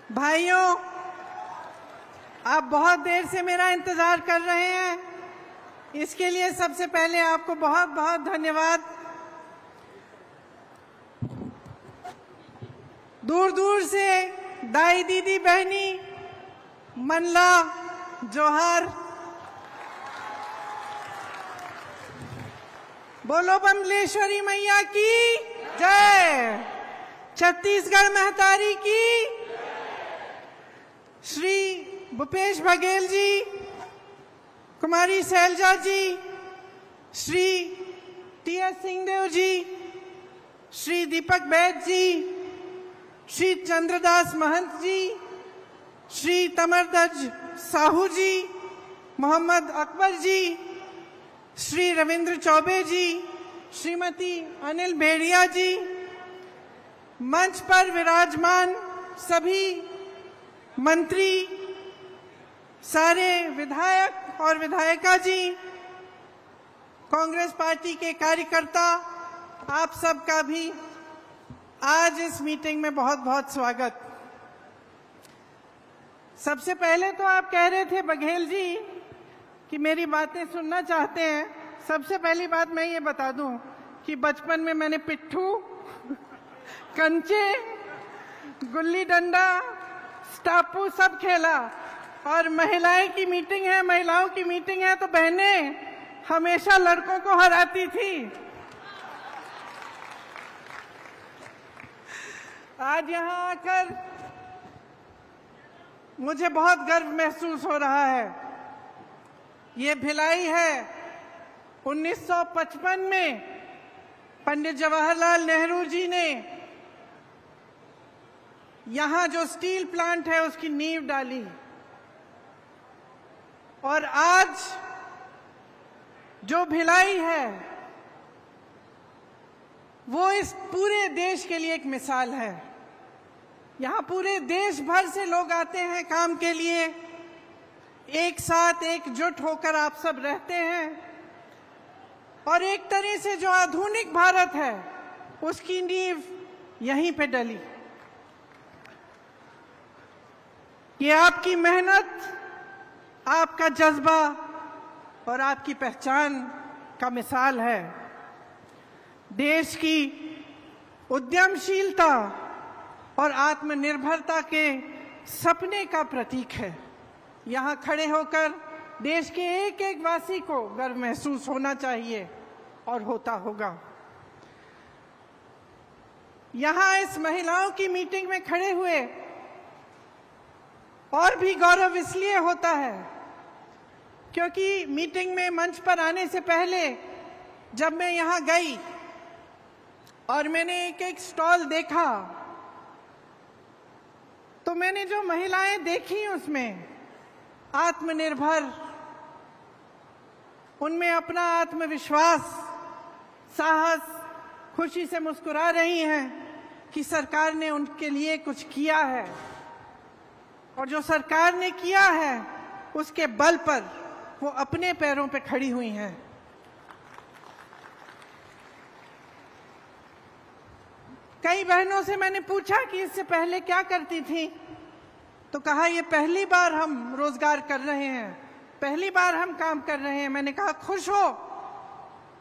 भाइयों, आप बहुत देर से मेरा इंतजार कर रहे हैं, इसके लिए सबसे पहले आपको बहुत बहुत धन्यवाद। दूर दूर से दाई दीदी बहनी मनला जोहार, बोलो बमलेश्वरी मैया की जय, छत्तीसगढ़ महतारी की, श्री भूपेश बघेल जी, कुमारी शैलजा जी, श्री टी.एस. सिंहदेव जी, श्री दीपक बैद जी, श्री चंद्रदास महंत जी, श्री तमरदज साहू जी, मोहम्मद अकबर जी, श्री रविंद्र चौबे जी, श्रीमती अनिल भेड़िया जी, मंच पर विराजमान सभी मंत्री, सारे विधायक और विधायिका जी, कांग्रेस पार्टी के कार्यकर्ता, आप सबका भी आज इस मीटिंग में बहुत बहुत स्वागत। सबसे पहले तो आप कह रहे थे बघेल जी कि मेरी बातें सुनना चाहते हैं। सबसे पहली बात मैं ये बता दूं कि बचपन में मैंने पिट्ठू, कंचे, गुल्ली डंडा, स्टापू सब खेला, और महिलाओं की मीटिंग है तो बहनें हमेशा लड़कों को हराती थी। आज यहाँ आकर मुझे बहुत गर्व महसूस हो रहा है। ये भिलाई है 1955 में पंडित जवाहरलाल नेहरू जी ने यहाँ जो स्टील प्लांट है उसकी नींव डाली, और आज जो भिलाई है वो इस पूरे देश के लिए एक मिसाल है। यहाँ पूरे देश भर से लोग आते हैं काम के लिए, एक साथ एकजुट होकर आप सब रहते हैं, और एक तरह से जो आधुनिक भारत है उसकी नींव यहीं पे डली। ये आपकी मेहनत, आपका जज्बा और आपकी पहचान का मिसाल है। देश की उद्यमशीलता और आत्मनिर्भरता के सपने का प्रतीक है। यहाँ खड़े होकर देश के एक एक वासी को गर्व महसूस होना चाहिए और होता होगा। यहाँ इस महिलाओं की मीटिंग में खड़े हुए और भी गौरव इसलिए होता है क्योंकि मीटिंग में मंच पर आने से पहले जब मैं यहाँ गई और मैंने एक एक स्टॉल देखा, तो मैंने जो महिलाएं देखी उसमें आत्मनिर्भर, उनमें अपना आत्मविश्वास, साहस, खुशी से मुस्कुरा रही हैं कि सरकार ने उनके लिए कुछ किया है, और जो सरकार ने किया है उसके बल पर वो अपने पैरों पे खड़ी हुई हैं। कई बहनों से मैंने पूछा कि इससे पहले क्या करती थी, तो कहा ये पहली बार हम रोजगार कर रहे हैं, पहली बार हम काम कर रहे हैं। मैंने कहा खुश हो?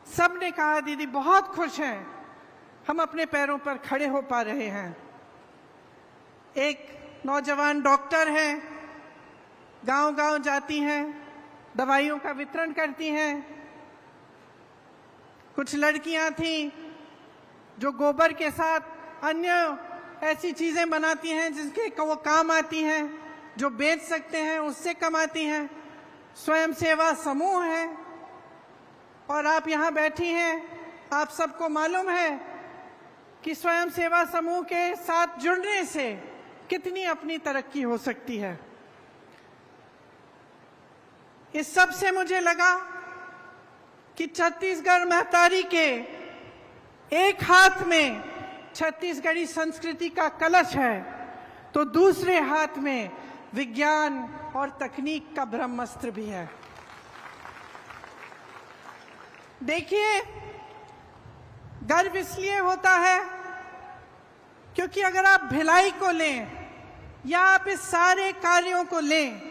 सब ने कहा दीदी बहुत खुश हैं, हम अपने पैरों पर खड़े हो पा रहे हैं। एक नौजवान डॉक्टर हैं, गांव-गांव जाती हैं, दवाइयों का वितरण करती हैं। कुछ लड़कियां थीं जो गोबर के साथ अन्य ऐसी चीजें बनाती हैं जिसके वो काम आती हैं, जो बेच सकते हैं, उससे कमाती हैं। स्वयं सेवा समूह है, और आप यहाँ बैठी हैं, आप सबको मालूम है कि स्वयं सेवा समूह के साथ जुड़ने से कितनी अपनी तरक्की हो सकती है। इस सब से मुझे लगा कि छत्तीसगढ़ महतारी के एक हाथ में छत्तीसगढ़ी संस्कृति का कलश है, तो दूसरे हाथ में विज्ञान और तकनीक का ब्रह्मास्त्र भी है। देखिए, गर्व इसलिए होता है क्योंकि अगर आप भिलाई को लें या आप इस सारे कार्यों को लें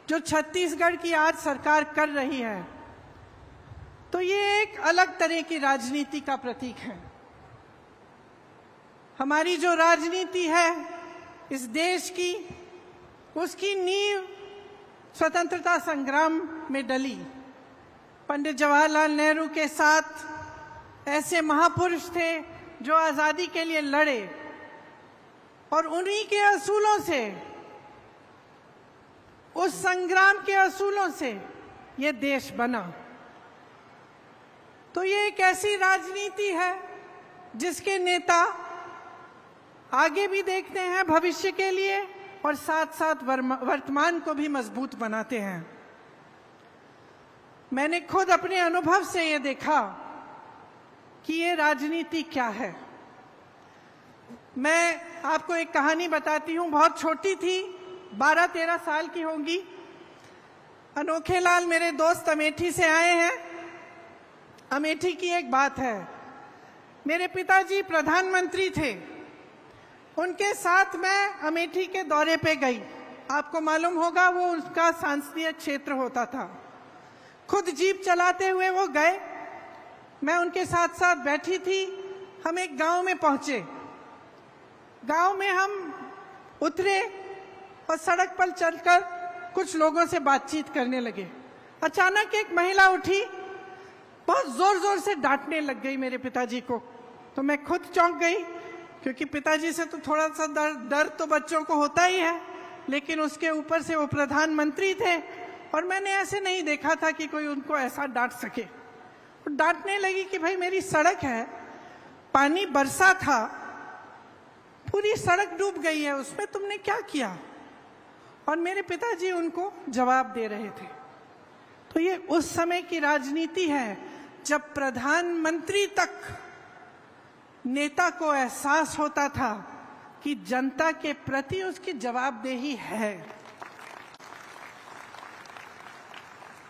जो छत्तीसगढ़ की आज सरकार कर रही है, तो ये एक अलग तरह की राजनीति का प्रतीक है। हमारी जो राजनीति है इस देश की, उसकी नींव स्वतंत्रता संग्राम में डली। पंडित जवाहरलाल नेहरू के साथ ऐसे महापुरुष थे जो आजादी के लिए लड़े, और उन्हीं के असूलों से, उस संग्राम के असूलों से ये देश बना। तो ये एक ऐसी राजनीति है जिसके नेता आगे भी देखते हैं भविष्य के लिए, और साथ साथ वर्तमान को भी मजबूत बनाते हैं। मैंने खुद अपने अनुभव से ये देखा कि ये राजनीति क्या है। मैं आपको एक कहानी बताती हूँ। बहुत छोटी थी, 12-13 साल की होंगी। अनोखे लाल मेरे दोस्त अमेठी से आए हैं। अमेठी की एक बात है, मेरे पिताजी प्रधानमंत्री थे, उनके साथ मैं अमेठी के दौरे पे गई। आपको मालूम होगा वो उसका सांसदीय क्षेत्र होता था। खुद जीप चलाते हुए वो गए, मैं उनके साथ साथ बैठी थी। हम एक गांव में पहुंचे। गांव में हम उतरे और सड़क पर चलकर कुछ लोगों से बातचीत करने लगे। अचानक एक महिला उठी, बहुत जोर जोर से डांटने लग गई मेरे पिताजी को। तो मैं खुद चौंक गई, क्योंकि पिताजी से तो थोड़ा सा डर तो बच्चों को होता ही है, लेकिन उसके ऊपर से वो प्रधानमंत्री थे और मैंने ऐसे नहीं देखा था कि कोई उनको ऐसा डांट सके। तो डांटने लगी कि भाई मेरी सड़क है, पानी बरसा था, पूरी सड़क डूब गई है, उसमें तुमने क्या किया? और मेरे पिताजी उनको जवाब दे रहे थे। तो ये उस समय की राजनीति है जब प्रधानमंत्री तक नेता को एहसास होता था कि जनता के प्रति उसकी जवाबदेही है।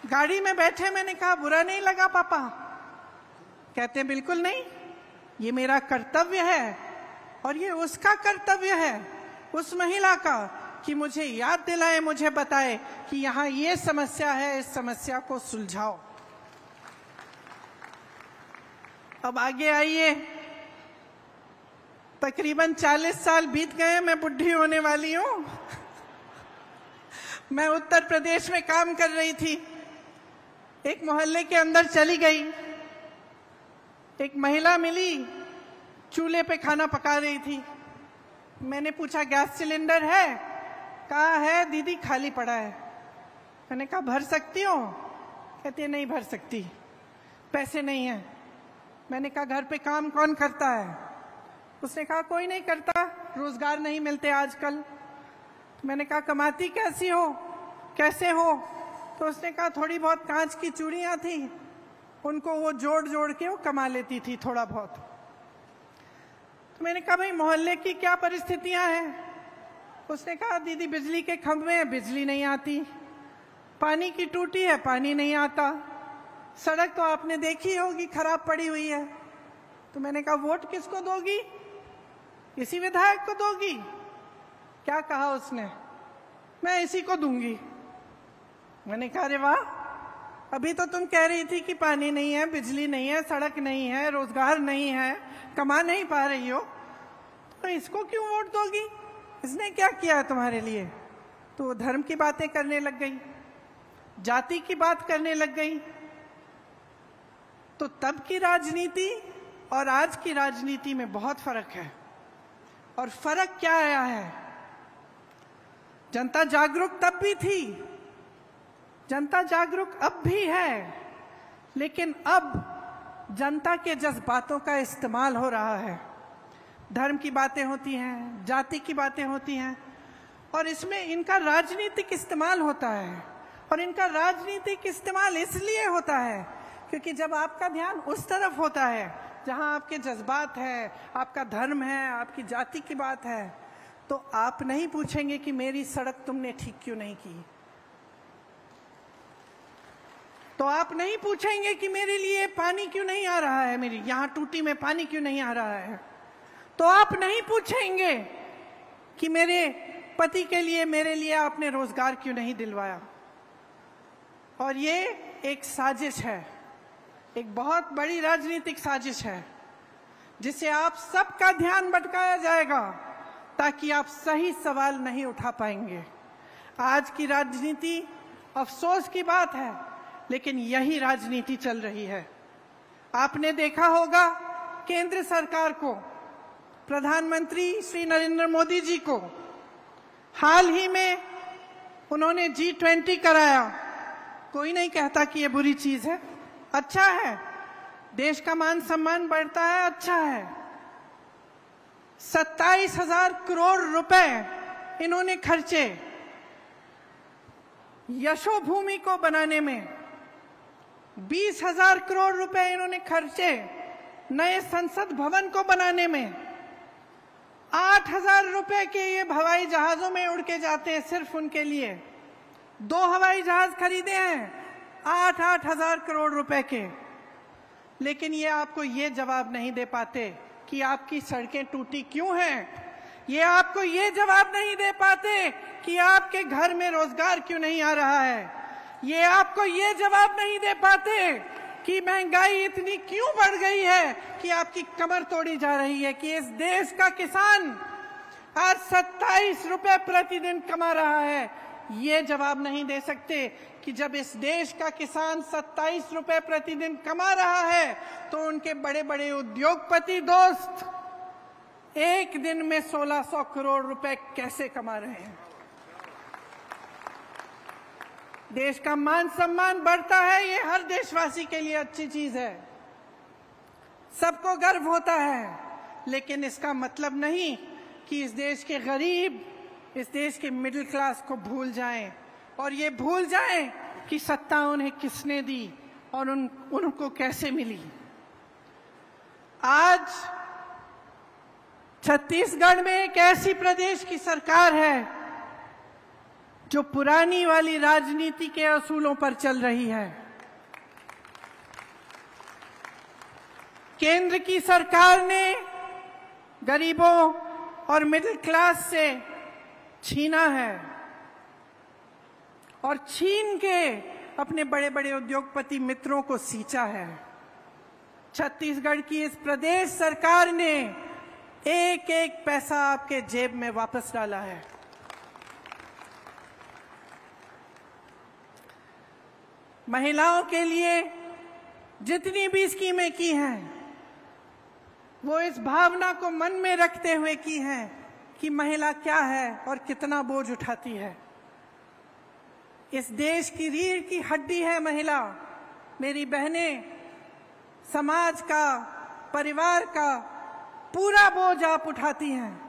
गाड़ी में बैठे मैंने कहा, बुरा नहीं लगा पापा? कहते बिल्कुल नहीं, ये मेरा कर्तव्य है और ये उसका कर्तव्य है, उस महिला का, कि मुझे याद दिलाए, मुझे बताए कि यहाँ ये समस्या है, इस समस्या को सुलझाओ। अब आगे आइए, तकरीबन 40 साल बीत गए, मैं बुढ़ी होने वाली हूँ। मैं उत्तर प्रदेश में काम कर रही थी। एक मोहल्ले के अंदर चली गई, एक महिला मिली, चूल्हे पे खाना पका रही थी। मैंने पूछा गैस सिलेंडर है? कहा है दीदी, खाली पड़ा है। मैंने कहा भर सकती हो? कहती है नहीं भर सकती, पैसे नहीं है। मैंने कहा घर पे काम कौन करता है? उसने कहा कोई नहीं करता, रोजगार नहीं मिलते आजकल। तो मैंने कहा कमाती कैसी हो, कैसे हो? तो उसने कहा थोड़ी बहुत कांच की चूड़ियां थी, उनको वो जोड़ जोड़ के वो कमा लेती थी थोड़ा बहुत। तो मैंने कहा भाई मोहल्ले की क्या परिस्थितियां हैं? उसने कहा दीदी बिजली के खंभे हैं, बिजली नहीं आती, पानी की टूटी है, पानी नहीं आता, सड़क तो आपने देखी होगी खराब पड़ी हुई है। तो मैंने कहा वोट किसको दोगी? इसी विधायक को दोगी? क्या कहा उसने? मैं इसी को दूंगी। मैंने कहा अरे वाह, अभी तो तुम कह रही थी कि पानी नहीं है, बिजली नहीं है, सड़क नहीं है, रोजगार नहीं है, कमा नहीं पा रही हो, तो इसको क्यों वोट दोगी? इसने क्या किया है तुम्हारे लिए? तो वो धर्म की बातें करने लग गई, जाति की बात करने लग गई। तो तब की राजनीति और आज की राजनीति में बहुत फर्क है। और फर्क क्या आया है? जनता जागरूक तब भी थी, जनता जागरूक अब भी है, लेकिन अब जनता के जज्बातों का इस्तेमाल हो रहा है। धर्म की बातें होती हैं, जाति की बातें होती हैं, और इसमें इनका राजनीतिक इस्तेमाल होता है। और इनका राजनीतिक इस्तेमाल इसलिए होता है क्योंकि जब आपका ध्यान उस तरफ होता है जहां आपके जज्बात है, आपका धर्म है, आपकी जाति की बात है, तो आप नहीं पूछेंगे कि मेरी सड़क तुमने ठीक क्यों नहीं की, तो आप नहीं पूछेंगे कि मेरे लिए पानी क्यों नहीं आ रहा है, मेरी यहाँ टूटी में पानी क्यों नहीं आ रहा है, तो आप नहीं पूछेंगे कि मेरे पति के लिए, मेरे लिए आपने रोजगार क्यों नहीं दिलवाया? और ये एक साजिश है, एक बहुत बड़ी राजनीतिक साजिश है, जिसे आप सबका ध्यान भटकाया जाएगा ताकि आप सही सवाल नहीं उठा पाएंगे। आज की राजनीति, अफसोस की बात है, लेकिन यही राजनीति चल रही है। आपने देखा होगा केंद्र सरकार को, प्रधानमंत्री श्री नरेंद्र मोदी जी को हाल ही में उन्होंने G20 कराया। कोई नहीं कहता कि ये बुरी चीज है, अच्छा है, देश का मान सम्मान बढ़ता है, अच्छा है। 27,000 करोड़ रुपए इन्होंने खर्चे यशोभूमि को बनाने में, 20,000 करोड़ रुपए इन्होंने खर्चे नए संसद भवन को बनाने में, 8,000 रुपए के ये हवाई जहाजों में उड़ के जाते हैं सिर्फ उनके लिए। 2 हवाई जहाज खरीदे हैं 8,000 करोड़ रुपए के। लेकिन ये आपको ये जवाब नहीं दे पाते कि आपकी सड़कें टूटी क्यों हैं। ये आपको ये जवाब नहीं दे पाते कि आपके घर में रोजगार क्यों नहीं आ रहा है। ये आपको ये जवाब नहीं दे पाते कि महंगाई इतनी क्यों बढ़ गई है कि आपकी कमर तोड़ी जा रही है, कि इस देश का किसान आज 27 रुपए प्रतिदिन कमा रहा है। ये जवाब नहीं दे सकते कि जब इस देश का किसान 27 रुपए प्रतिदिन कमा रहा है तो उनके बड़े बड़े उद्योगपति दोस्त एक दिन में 1600 करोड़ रुपए कैसे कमा रहे हैं। देश का मान सम्मान बढ़ता है, ये हर देशवासी के लिए अच्छी चीज है, सबको गर्व होता है। लेकिन इसका मतलब नहीं कि इस देश के गरीब, इस देश के मिडिल क्लास को भूल जाएं और ये भूल जाएं कि सत्ता उन्हें किसने दी और उनको कैसे मिली। आज छत्तीसगढ़ में एक ऐसी प्रदेश की सरकार है जो पुरानी वाली राजनीति के असूलों पर चल रही है। केंद्र की सरकार ने गरीबों और मिडिल क्लास से छीना है और छीन के अपने बड़े बड़े उद्योगपति मित्रों को सींचा है। छत्तीसगढ़ की इस प्रदेश सरकार ने एक एक पैसा आपके जेब में वापस डाला है। महिलाओं के लिए जितनी भी स्कीमें की हैं, वो इस भावना को मन में रखते हुए की हैं कि महिला क्या है और कितना बोझ उठाती है। इस देश की रीढ़ की हड्डी है महिला। मेरी बहनें, समाज का, परिवार का पूरा बोझ आप उठाती हैं।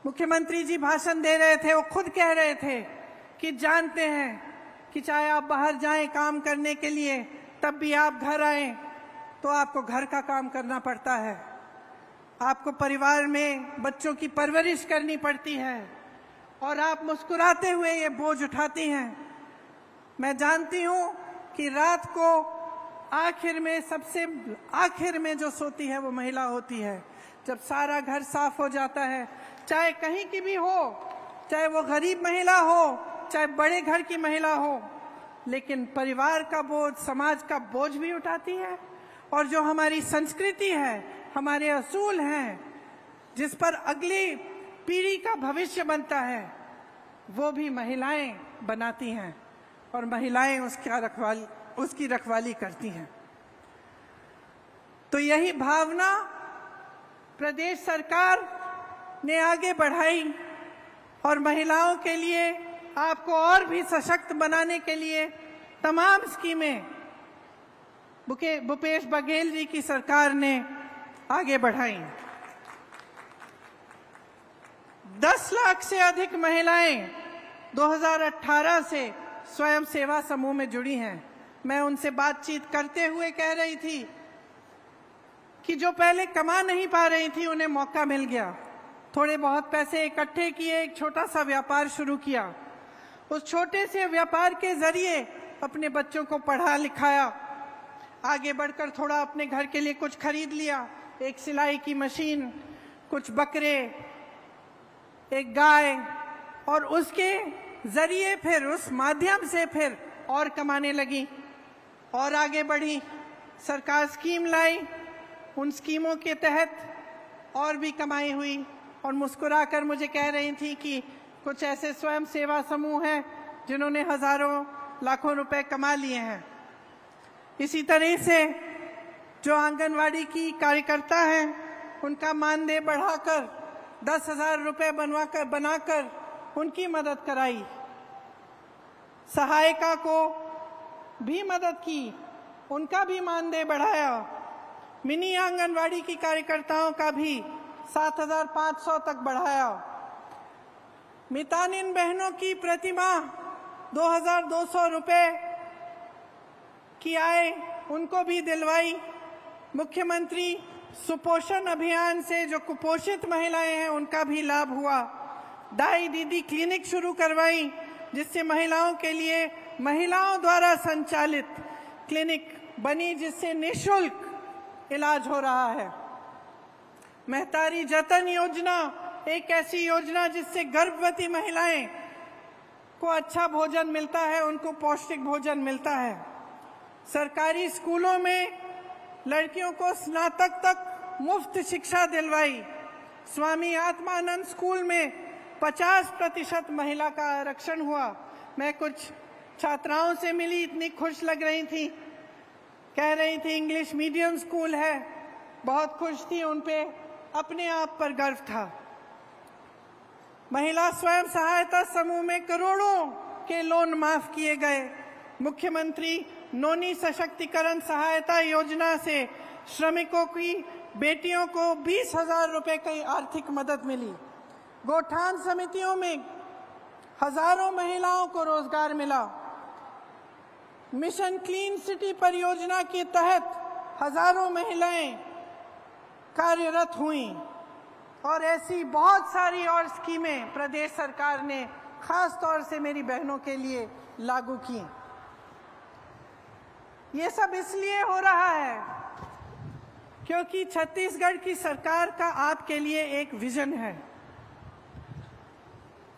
मुख्यमंत्री जी भाषण दे रहे थे, वो खुद कह रहे थे कि जानते हैं कि चाहे आप बाहर जाएं काम करने के लिए, तब भी आप घर आएं तो आपको घर का काम करना पड़ता है, आपको परिवार में बच्चों की परवरिश करनी पड़ती है और आप मुस्कुराते हुए ये बोझ उठाती हैं। मैं जानती हूं कि रात को आखिर में, सबसे आखिर में जो सोती है वो महिला होती है। जब सारा घर साफ हो जाता है, चाहे कहीं की भी हो, चाहे वो गरीब महिला हो, चाहे बड़े घर की महिला हो, लेकिन परिवार का बोझ, समाज का बोझ भी उठाती है। और जो हमारी संस्कृति है, हमारे असूल हैं, जिस पर अगली पीढ़ी का भविष्य बनता है, वो भी महिलाएं बनाती हैं और महिलाएं उसकी रखवाली करती हैं। तो यही भावना प्रदेश सरकार ने आगे बढ़ाई और महिलाओं के लिए, आपको और भी सशक्त बनाने के लिए तमाम स्कीमें भूपेश बघेल जी की सरकार ने आगे बढ़ाई। 10 लाख से अधिक महिलाएं 2018 से स्वयं सेवा समूह में जुड़ी हैं। मैं उनसे बातचीत करते हुए कह रही थी कि जो पहले कमा नहीं पा रही थी, उन्हें मौका मिल गया। थोड़े बहुत पैसे इकट्ठे किए, एक छोटा सा व्यापार शुरू किया। उस छोटे से व्यापार के जरिए अपने बच्चों को पढ़ा लिखाया, आगे बढ़कर थोड़ा अपने घर के लिए कुछ खरीद लिया, एक सिलाई की मशीन, कुछ बकरे, एक गाय, और उसके जरिए फिर उस माध्यम से फिर और कमाने लगी और आगे बढ़ी। सरकार स्कीम लाई, उन स्कीमों के तहत और भी कमाई हुई, और मुस्कुराकर मुझे कह रही थी कि कुछ ऐसे स्वयं सेवा समूह हैं जिन्होंने हजारों लाखों रुपए कमा लिए हैं। इसी तरह से जो आंगनवाड़ी की कार्यकर्ता हैं, उनका मानदेय बढ़ाकर 10,000 रुपए बनाकर उनकी मदद कराई। सहायिका को भी मदद की, उनका भी मानदेय बढ़ाया। मिनी आंगनवाड़ी की कार्यकर्ताओं का भी 7,500 तक बढ़ाया। मितानिन बहनों की प्रतिमाह 2,200 रुपए की आय उनको भी दिलवाई। मुख्यमंत्री सुपोषण अभियान से जो कुपोषित महिलाएं हैं उनका भी लाभ हुआ। दाई दीदी क्लिनिक शुरू करवाई, जिससे महिलाओं के लिए महिलाओं द्वारा संचालित क्लिनिक बनी, जिससे निःशुल्क इलाज हो रहा है। महतारी जतन योजना एक ऐसी योजना जिससे गर्भवती महिलाएं को अच्छा भोजन मिलता है, उनको पौष्टिक भोजन मिलता है। सरकारी स्कूलों में लड़कियों को स्नातक तक मुफ्त शिक्षा दिलवाई। स्वामी आत्मानंद स्कूल में 50% महिला का आरक्षण हुआ। मैं कुछ छात्राओं से मिली, इतनी खुश लग रही थी, कह रही थी इंग्लिश मीडियम स्कूल है, बहुत खुश थी, उन पे अपने आप पर गर्व था। महिला स्वयं सहायता समूह में करोड़ों के लोन माफ किए गए। मुख्यमंत्री नोनी सशक्तिकरण सहायता योजना से श्रमिकों की बेटियों को 20,000 रुपए की आर्थिक मदद मिली। गोठान समितियों में हजारों महिलाओं को रोजगार मिला। मिशन क्लीन सिटी परियोजना के तहत हजारों महिलाएं कार्यरत हुईं, और ऐसी बहुत सारी और स्कीमें प्रदेश सरकार ने खास तौर से मेरी बहनों के लिए लागू की। ये सब इसलिए हो रहा है क्योंकि छत्तीसगढ़ की सरकार का आपके लिए एक विजन है,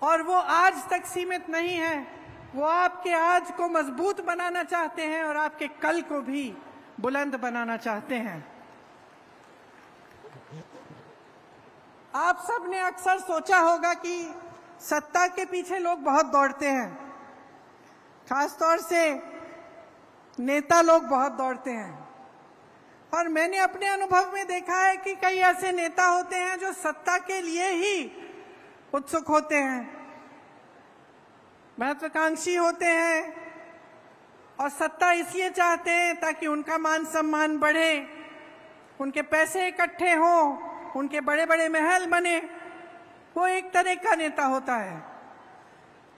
और वो आज तक सीमित नहीं है। वो आपके आज को मजबूत बनाना चाहते हैं और आपके कल को भी बुलंद बनाना चाहते हैं। आप सब ने अक्सर सोचा होगा कि सत्ता के पीछे लोग बहुत दौड़ते हैं, खासतौर से नेता लोग बहुत दौड़ते हैं, और मैंने अपने अनुभव में देखा है कि कई ऐसे नेता होते हैं जो सत्ता के लिए ही उत्सुक होते हैं, महत्वाकांक्षी होते हैं, और सत्ता इसलिए चाहते हैं ताकि उनका मान सम्मान बढ़े, उनके पैसे इकट्ठे हों, उनके बड़े बड़े महल बने। वो एक तरह का नेता होता है।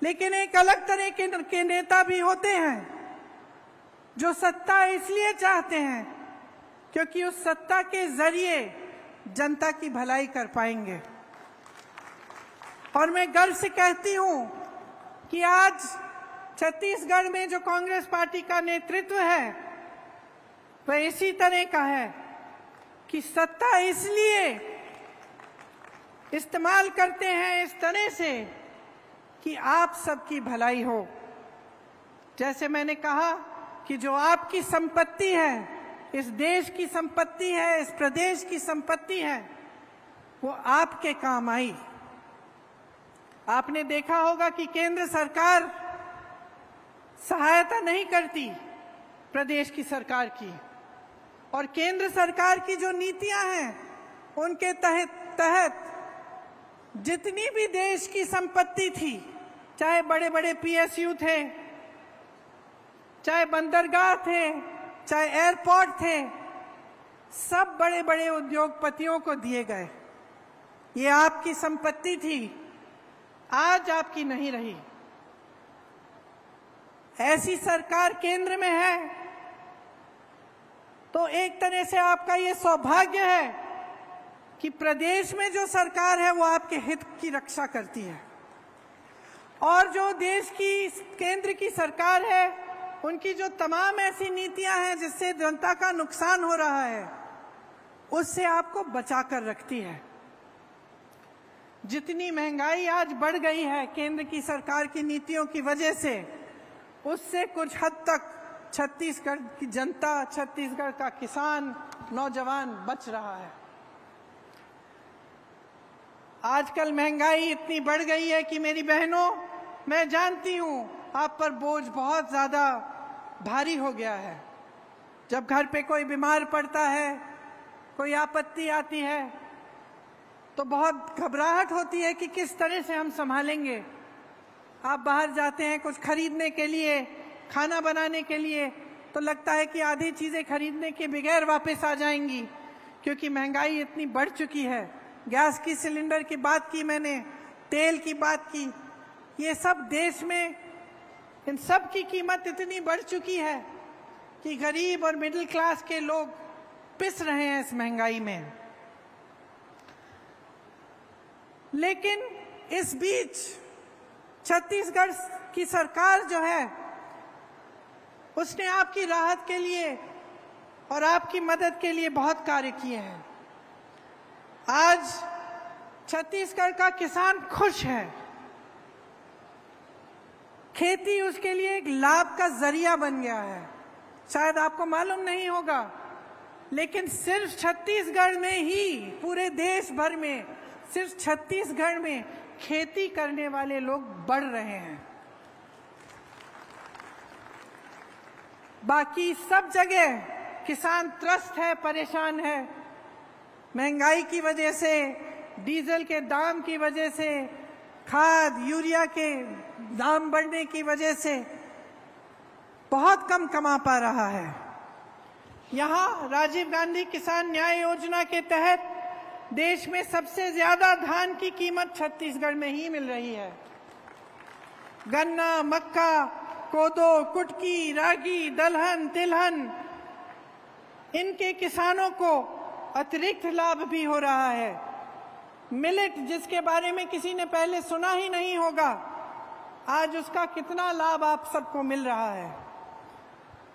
लेकिन एक अलग तरह के नेता भी होते हैं जो सत्ता इसलिए चाहते हैं क्योंकि उस सत्ता के जरिए जनता की भलाई कर पाएंगे। और मैं गर्व से कहती हूं कि आज छत्तीसगढ़ में जो कांग्रेस पार्टी का नेतृत्व है वह इसी तरह का है कि सत्ता इसलिए इस्तेमाल करते हैं इस तरह से कि आप सबकी भलाई हो। जैसे मैंने कहा कि जो आपकी संपत्ति है, इस देश की संपत्ति है, इस प्रदेश की संपत्ति है, वो आपके काम आई। आपने देखा होगा कि केंद्र सरकार सहायता नहीं करती प्रदेश की सरकार की, और केंद्र सरकार की जो नीतियां हैं उनके तहत जितनी भी देश की संपत्ति थी, चाहे बड़े बड़े पीएसयू थे, चाहे बंदरगाह थे, चाहे एयरपोर्ट थे, सब बड़े बड़े उद्योगपतियों को दिए गए। ये आपकी संपत्ति थी, आज आपकी नहीं रही। ऐसी सरकार केंद्र में है तो एक तरह से आपका ये सौभाग्य है कि प्रदेश में जो सरकार है वो आपके हित की रक्षा करती है, और जो देश की केंद्र की सरकार है उनकी जो तमाम ऐसी नीतियां हैं जिससे जनता का नुकसान हो रहा है उससे आपको बचा कर रखती है। जितनी महंगाई आज बढ़ गई है केंद्र की सरकार की नीतियों की वजह से, उससे कुछ हद तक छत्तीसगढ़ की जनता, छत्तीसगढ़ का किसान, नौजवान बच रहा है। आजकल महंगाई इतनी बढ़ गई है कि मेरी बहनों, मैं जानती हूं आप पर बोझ बहुत ज्यादा भारी हो गया है। जब घर पे कोई बीमार पड़ता है, कोई आपत्ति आती है, तो बहुत घबराहट होती है कि किस तरह से हम संभालेंगे। आप बाहर जाते हैं कुछ खरीदने के लिए, खाना बनाने के लिए, तो लगता है कि आधी चीजें खरीदने के बगैर वापस आ जाएंगी, क्योंकि महंगाई इतनी बढ़ चुकी है। गैस की सिलेंडर की बात की मैंने, तेल की बात की, ये सब देश में इन सब की कीमत इतनी बढ़ चुकी है कि गरीब और मिडिल क्लास के लोग पिस रहे हैं इस महंगाई में। लेकिन इस बीच छत्तीसगढ़ की सरकार जो है, उसने आपकी राहत के लिए और आपकी मदद के लिए बहुत कार्य किए हैं। आज छत्तीसगढ़ का किसान खुश है। खेती उसके लिए एक लाभ का जरिया बन गया है। शायद आपको मालूम नहीं होगा, लेकिन सिर्फ छत्तीसगढ़ में ही, पूरे देश भर में सिर्फ छत्तीसगढ़ में खेती करने वाले लोग बढ़ रहे हैं। बाकी सब जगह किसान त्रस्त है, परेशान है। महंगाई की वजह से, डीजल के दाम की वजह से, खाद यूरिया के दाम बढ़ने की वजह से बहुत कम कमा पा रहा है। यहाँ राजीव गांधी किसान न्याय योजना के तहत देश में सबसे ज्यादा धान की कीमत छत्तीसगढ़ में ही मिल रही है। गन्ना, मक्का, कोदो, कुटकी, रागी, दलहन, तिलहन, इनके किसानों को अतिरिक्त लाभ भी हो रहा है। मिलेट, जिसके बारे में किसी ने पहले सुना ही नहीं होगा, आज उसका कितना लाभ आप सबको मिल रहा है।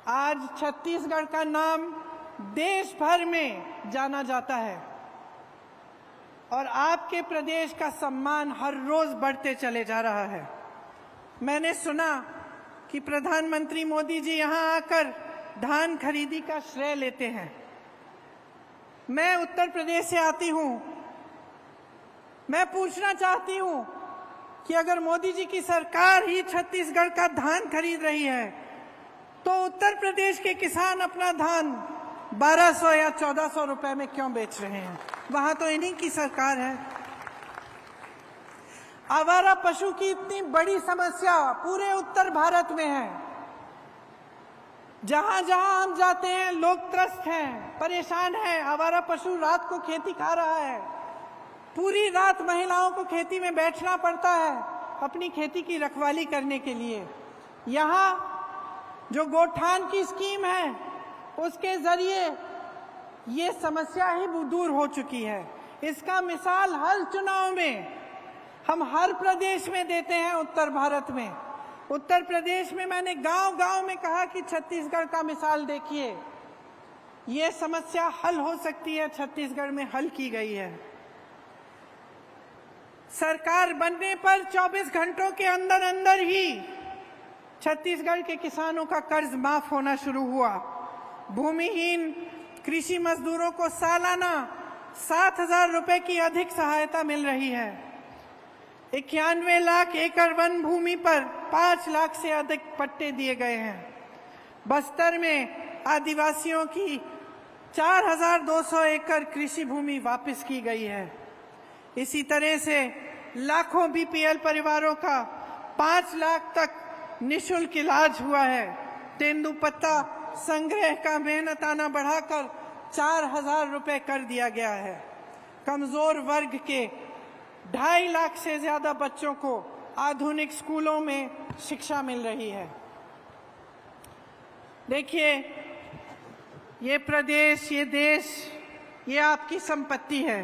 आज छत्तीसगढ़ का नाम देश भर में जाना जाता है और आपके प्रदेश का सम्मान हर रोज बढ़ते चले जा रहा है। मैंने सुना कि प्रधानमंत्री मोदी जी यहाँ आकर धान खरीदी का श्रेय लेते हैं। मैं उत्तर प्रदेश से आती हूँ। मैं पूछना चाहती हूँ कि अगर मोदी जी की सरकार ही छत्तीसगढ़ का धान खरीद रही है, तो उत्तर प्रदेश के किसान अपना धान 1200 या 1400 रुपए में क्यों बेच रहे हैं? वहां तो इन्हीं की सरकार है। आवारा पशु की इतनी बड़ी समस्या पूरे उत्तर भारत में है। जहां जहां हम जाते हैं लोग त्रस्त हैं, परेशान हैं। आवारा पशु रात को खेती खा रहा है। पूरी रात महिलाओं को खेती में बैठना पड़ता है अपनी खेती की रखवाली करने के लिए। यहाँ जो गोठान की स्कीम है, उसके जरिए ये समस्या ही दूर हो चुकी है। इसका मिसाल हर चुनाव में हम हर प्रदेश में देते हैं। उत्तर भारत में, उत्तर प्रदेश में मैंने गांव-गांव में कहा कि छत्तीसगढ़ का मिसाल देखिए, ये समस्या हल हो सकती है। छत्तीसगढ़ में हल की गई है। सरकार बनने पर 24 घंटों के अंदर अंदर ही छत्तीसगढ़ के किसानों का कर्ज माफ होना शुरू हुआ। भूमिहीन कृषि मजदूरों को सालाना 7,000 रुपए की अधिक सहायता मिल रही है। 91 लाख एकड़ वन भूमि पर 5 लाख से अधिक पट्टे दिए गए हैं। बस्तर में आदिवासियों की 4,200 एकड़ कृषि भूमि वापस की गई है। इसी तरह से लाखों बीपीएल परिवारों का 5 लाख तक निःशुल्क इलाज हुआ है। तेंदुपत्ता संग्रह का मेहनताना बढ़ाकर 4,000 रुपए कर दिया गया है। कमजोर वर्ग के 2.5 लाख से ज्यादा बच्चों को आधुनिक स्कूलों में शिक्षा मिल रही है। देखिए, ये प्रदेश, ये देश, ये आपकी संपत्ति है।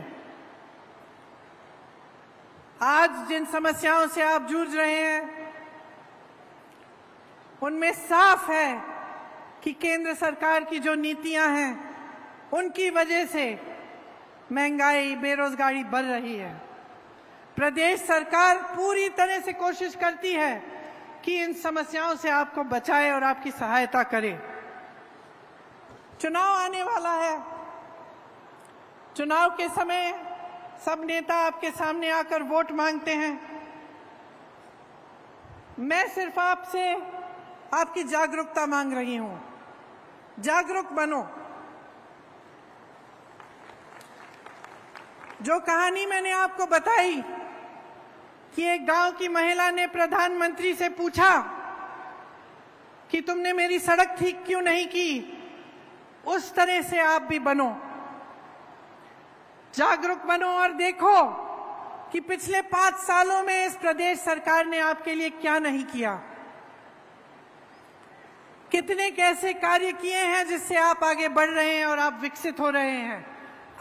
आज जिन समस्याओं से आप जूझ रहे हैं, उनमें साफ है कि केंद्र सरकार की जो नीतियां हैं, उनकी वजह से महंगाई, बेरोजगारी बढ़ रही है। प्रदेश सरकार पूरी तरह से कोशिश करती है कि इन समस्याओं से आपको बचाए और आपकी सहायता करे। चुनाव आने वाला है। चुनाव के समय सब नेता आपके सामने आकर वोट मांगते हैं। मैं सिर्फ आपसे आपकी जागरूकता मांग रही हूं। जागरूक बनो। जो कहानी मैंने आपको बताई कि एक गांव की महिला ने प्रधानमंत्री से पूछा कि तुमने मेरी सड़क ठीक क्यों नहीं की, उस तरह से आप भी बनो। जागरूक बनो और देखो कि पिछले 5 सालों में इस प्रदेश सरकार ने आपके लिए क्या नहीं किया, कितने कैसे कार्य किए हैं जिससे आप आगे बढ़ रहे हैं और आप विकसित हो रहे हैं।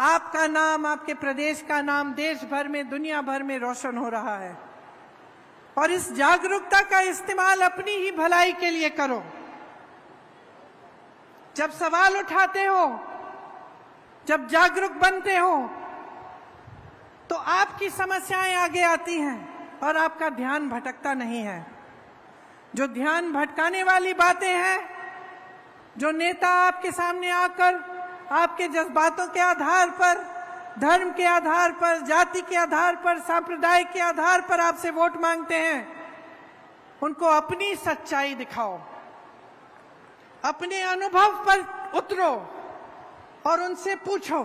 आपका नाम, आपके प्रदेश का नाम देश भर में, दुनिया भर में रोशन हो रहा है। और इस जागरूकता का इस्तेमाल अपनी ही भलाई के लिए करो। जब सवाल उठाते हो, जब जागरूक बनते हो, तो आपकी समस्याएं आगे आती हैं और आपका ध्यान भटकता नहीं है। जो ध्यान भटकाने वाली बातें हैं, जो नेता आपके सामने आकर आपके जज्बातों के आधार पर, धर्म के आधार पर, जाति के आधार पर, सांप्रदाय के आधार पर आपसे वोट मांगते हैं, उनको अपनी सच्चाई दिखाओ, अपने अनुभव पर उतरो और उनसे पूछो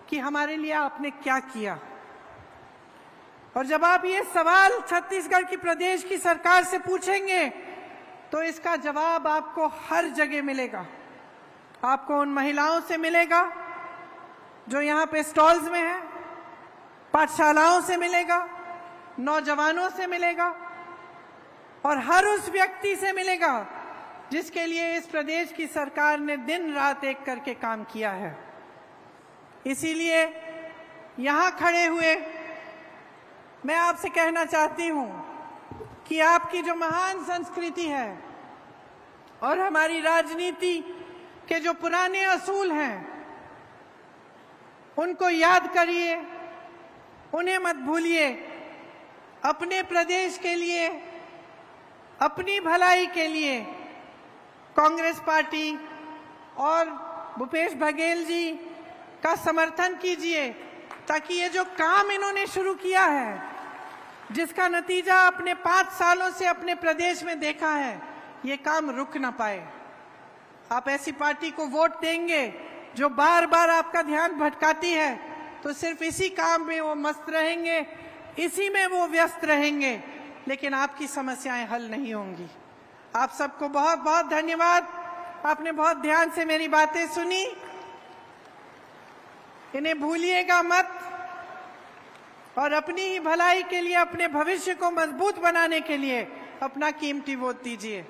कि हमारे लिए आपने क्या किया। और जब आप ये सवाल छत्तीसगढ़ की प्रदेश की सरकार से पूछेंगे तो इसका जवाब आपको हर जगह मिलेगा। आपको उन महिलाओं से मिलेगा जो यहाँ पे स्टॉल्स में हैं, पाठशालाओं से मिलेगा, नौजवानों से मिलेगा और हर उस व्यक्ति से मिलेगा जिसके लिए इस प्रदेश की सरकार ने दिन रात एक करके काम किया है। इसीलिए यहाँ खड़े हुए मैं आपसे कहना चाहती हूँ कि आपकी जो महान संस्कृति है और हमारी राजनीति के जो पुराने असूल हैं, उनको याद करिए, उन्हें मत भूलिए। अपने प्रदेश के लिए, अपनी भलाई के लिए कांग्रेस पार्टी और भूपेश बघेल जी का समर्थन कीजिए, ताकि ये जो काम इन्होंने शुरू किया है, जिसका नतीजा अपने 5 सालों से अपने प्रदेश में देखा है, ये काम रुक ना पाए। आप ऐसी पार्टी को वोट देंगे जो बार बार आपका ध्यान भटकाती है, तो सिर्फ इसी काम में वो मस्त रहेंगे, इसी में वो व्यस्त रहेंगे, लेकिन आपकी समस्याएं हल नहीं होंगी। आप सबको बहुत बहुत धन्यवाद। आपने बहुत ध्यान से मेरी बातें सुनी। इन्हें भूलिएगा मत और अपनी ही भलाई के लिए, अपने भविष्य को मजबूत बनाने के लिए अपना कीमती वोट दीजिए।